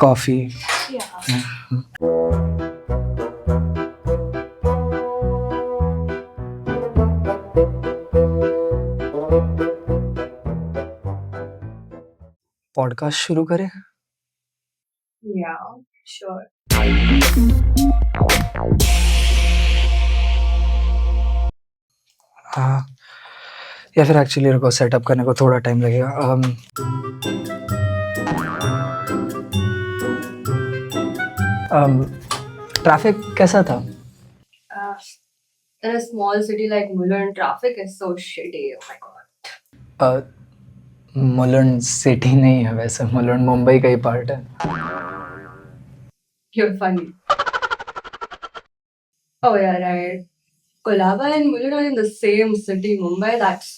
coffee. Yeah. Podcast शुरू करें? Yeah, sure. हाँ, या फिर एक्चुअली रुको, सेटअप करने को थोड़ा टाइम लगेगा. ट्रैफिक कैसा था? Uh, in a small city like Mulund, traffic is so shitty. Oh my god. Mulund city नहीं है वैसे, मुलुंड मुंबई का ही पार्ट है. You're funny. Oh yeah, right. Kolaba and Mulund are in the same city, Mumbai. That's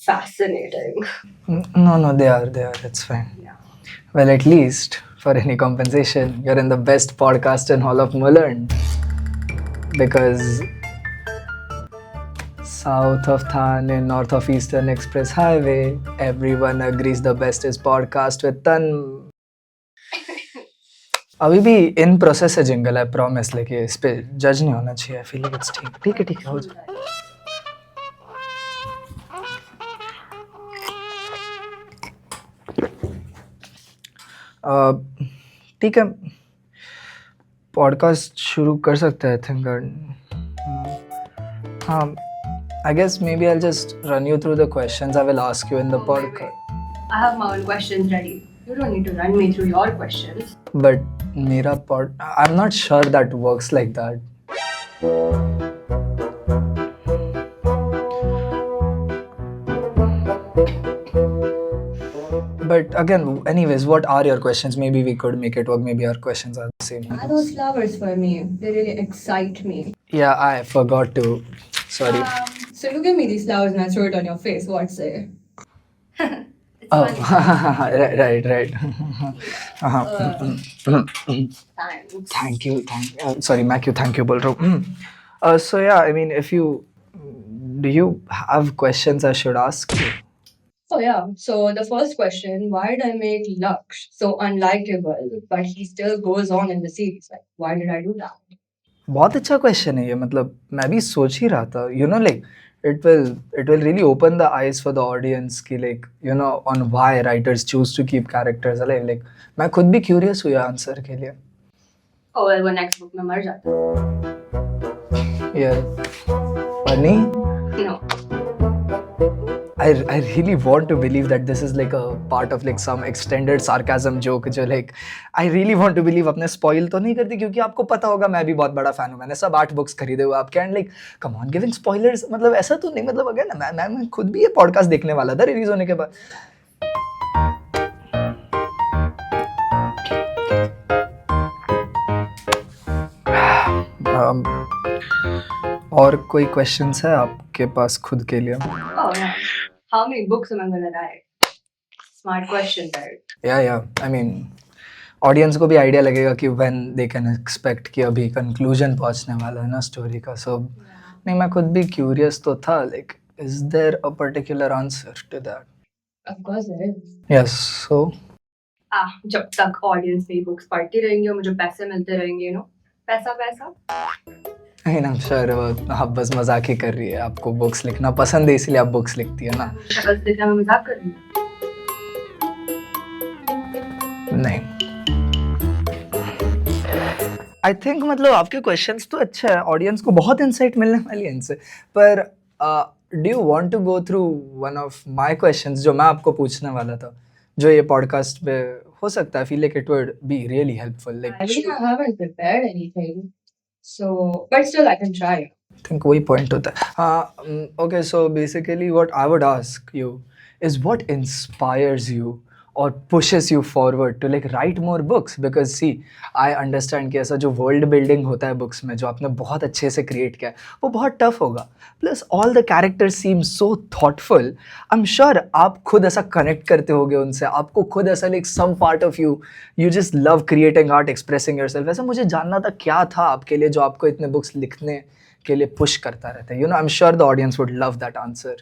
fascinating. No, they are. It's fine. Yeah. Well, at least for any compensation, you're in the best podcast in all of Mulund. Because south of Thane, north of Eastern Express Highway, everyone agrees the best is podcast with Tan. अभी भी in process है jingle, है promise, लेके इस पे जज नहीं होना चाहिए. आई फील लाइक इट्स ठीक है हो जाए. ठीक है, पॉडकास्ट शुरू कर सकते हैं. आई थिंक हाँ, I guess maybe I just run you through the questions I will ask you in the podcast. I have my own questions ready. You don't need to run me through your questions. But मेरा I am not sure that works like that. But again, anyways, what are your questions? Maybe we could make it work. Maybe our questions are the same. Are those flowers for me? They really excite me. Yeah, I forgot to. Sorry. So you give me these flowers and I throw it on your face. What say? Oh, right. Thanks. Thank you. Sorry, Mac, you thank you बोल रहा हूँ. So yeah, I mean, do you have questions I should ask you? Oh yeah. So the first question: why did I make Laksh so unlikable, but he still goes on in the series? Like, why did I do that? बहुत अच्छा question है ये. मतलब मैं भी सोच ही रहा था, like it will really open the eyes for the audience कि like on why writers choose to keep characters alive. like मैं खुद भी curious हुआ आंसर के लिए. Oh well, वो next book में मर जाता है. Yeah, funny. No. I really want to believe that this is like a part of like some extended sarcasm joke जो like I really want to believe. अपने spoil तो नहीं करती, क्योंकि आपको पता होगा मैं भी बहुत बड़ा fan हूँ. मैंने सब 8 books खरीदे हुए आपके. And like come on, giving spoilers, मतलब ऐसा तो नहीं. मतलब अगर ना मैं खुद भी ये podcast देखने वाला था रिलीज होने के बाद. और कोई questions है आपके पास खुद के लिए? Oh yeah. How many books am I gonna write? Smart question, right? Yeah. I mean, audience को भी आइडिया लगेगा कि when they can expect कि अभी कंक्लूजन पहुंचने वाला है ना स्टोरी का. सो नहीं, मैं खुद भी क्यूरियस तो था. Like is there a particular answer to that? Of course there is. Yes. So जब तक ऑडियंस मेरी बुक्स पढ़ती रहेंगी और मुझे पैसे मिलते रहेंगे, पैसा. आई एम श्योर आप बस मजाक ही कर रही है. आपको बुक्स लिखना पसंद है इसलिए आप बुक्स लिखती है ना? शक्ल से देखना मैं मजाक कर रही हूँ? नहीं, आई थिंक मतलब आपके क्वेश्चंस तो अच्छा है. ऑडियंस को बहुत इंसाइट मिलने वाली है इनसे. पर do you want to go through one of my questions जो मैं आपको पूछने वाला था, जो ये पॉडकास्ट पे हो सकता है. Feel like it would be really helpful. Like I mean, I haven't prepared anything. So, but still I can try. I think वही पॉइंट होता है. Okay, so basically what I would ask you is what inspires you or pushes you forward to like write more books? Because see, I understand कि ऐसा जो world building होता है books में, जो आपने बहुत अच्छे से create किया है, वो बहुत tough होगा. Plus all the characters seem so thoughtful. I'm sure आप खुद ऐसा connect करते होगे उनसे. आपको खुद ऐसा like some part of you just love creating art, expressing yourself. ऐसा मुझे जानना था क्या था आपके लिए जो आपको इतने books लिखने के लिए push करता रहता है. I'm sure the audience would love that answer.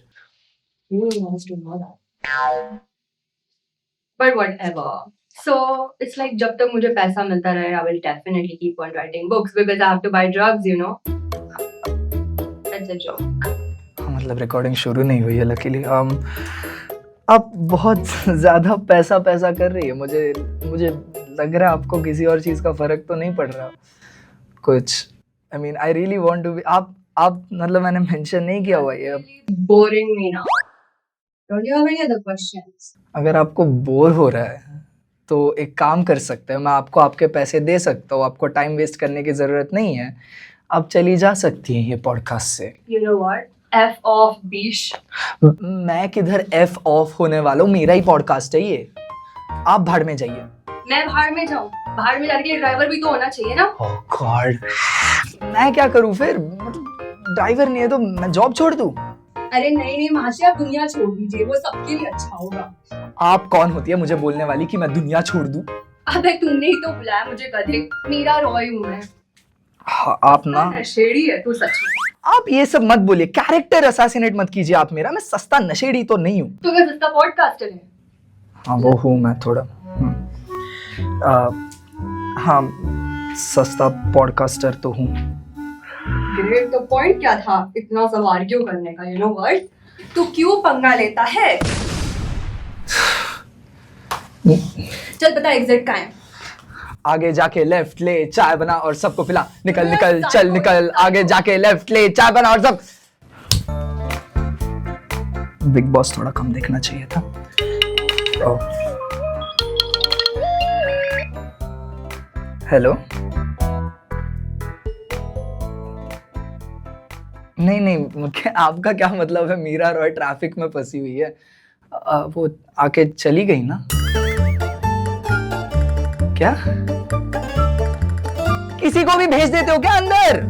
Who wants to know that? But whatever. So it's like जब तक मुझे पैसा मिलता रहे, I will definitely keep on writing books because I have to buy drugs, you know. That's a joke. हाँ, मतलब recording शुरू नहीं हुई है लकीली। आप बहुत ज़्यादा पैसा पैसा कर रही है, मुझे मुझे लग रहा है आपको किसी और चीज़ का फ़र्क तो नहीं पड़ रहा कुछ। I mean I really want to be आप मतलब मैंने मेंशन नहीं किया हुआ ये। Boring me now. Don't you have any other questions? अगर आपको बोर हो रहा है तो एक काम कर सकते हैं, मैं आपको आपके पैसे दे सकता हूँ, आपको टाइम वेस्ट करने की ज़रूरत नहीं है, आप चली जा सकती हैं ये पॉडकास्ट से। You know what? F off, bish. मैं किधर एफ ऑफ होने वाला हूँ, मेरा ही पॉडकास्ट है ये, आप भाड़ में जाइए। मैं बाहर में जाऊँ? बाहर में जाने के लिए ड्राइवर भी तो होना चाहिए ना? ओह गॉड, मैं क्या करूँ फिर, मतलब ड्राइवर नहीं है तो मैं जॉब छोड़ दूँ? अरे नहीं नहीं महाशय, आप दुनिया छोड़ दीजिए, वो सबके लिए अच्छा होगा। आप कौन होती है मुझे बोलने वाली कि मैं दुनिया छोड़ दूँ? अबे तुमने ही तो बुलाया मुझे गधे, मीरा रॉय हूँ मैं। हाँ, आप ना, नशेड़ी है तू सच में। आप ये सब मत बोलिए, कैरेक्टर असैसिनेट मत कीजिए आप मेरा, मैं सस्ता नशेड़ी तो नहीं हूँ। तू क्या सस्ता पॉडकास्टर है? हाँ वो हूँ मैं थोड़ा। हाँ, सस्ता पॉडकास्टर तो हूँ। ग्रेट, तो पॉइंट क्या था इतना सब आर्ग्यू करने का? यू नो व्हाट, तू क्यों पंगा लेता है? चल बता एग्जिट कहाँ है? आगे जाके लेफ्ट ले, चाय बना और सबको पिला, निकल निकल चल निकल, आगे जाके लेफ्ट ले, चाय बना और सब। बिग बॉस थोड़ा कम देखना चाहिए था। हेलो, नहीं नहीं, आपका क्या मतलब है मीरा रॉय ट्रैफिक में फंसी हुई है? वो आके चली गई ना? क्या किसी को भी भेज देते हो क्या अंदर?